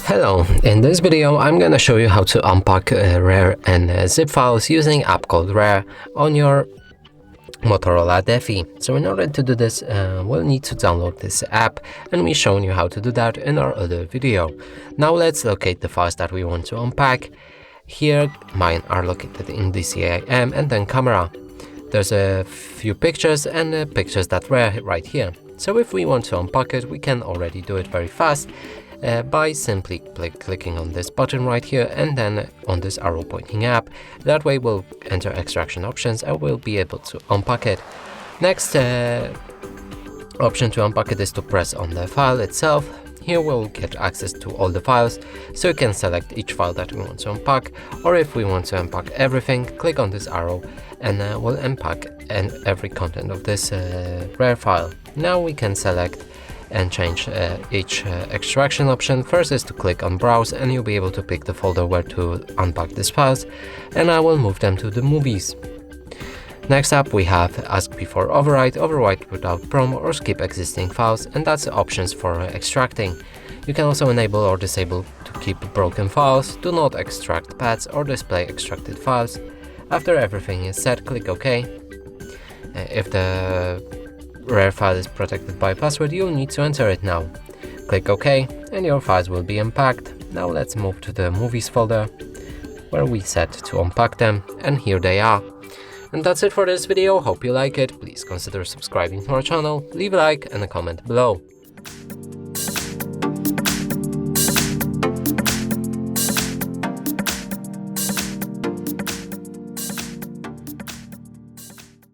Hello, in this video I'm gonna show you how to unpack RAR and zip files using app called Rar on your MOTOROLA Defy. So in order to do this, we'll need to download this app, and we've shown you how to do that in our other video. Now let's locate the files that we want to unpack. Here mine are located in DCIM and then camera. There's a few pictures and pictures that Rar right here. So if we want to unpack it, we can already do it very fast. By simply clicking on this button right here and then on this arrow pointing up. That way we'll enter extraction options and we'll be able to unpack it. Next option to unpack it is to press on the file itself. Here we'll get access to all the files, so you can select each file that we want to unpack, or if we want to unpack everything, click on this arrow and we'll unpack every content of this Rar file. Now we can select and change each extraction option. First is to click on browse and you'll be able to pick the folder where to unpack these files, and I will move them to the movies. Next up we have ask before overwrite without prom, or skip existing files, and that's the options for extracting. You can also enable or disable to keep broken files, do not extract paths or display extracted files. After everything is set, click OK. If the Rar file is protected by password, you'll need to enter it now. Click OK and your files will be unpacked. Now let's move to the movies folder where we set to unpack them, and here they are. And that's it for this video. Hope you like it. Please consider subscribing to our channel, leave a like and a comment below.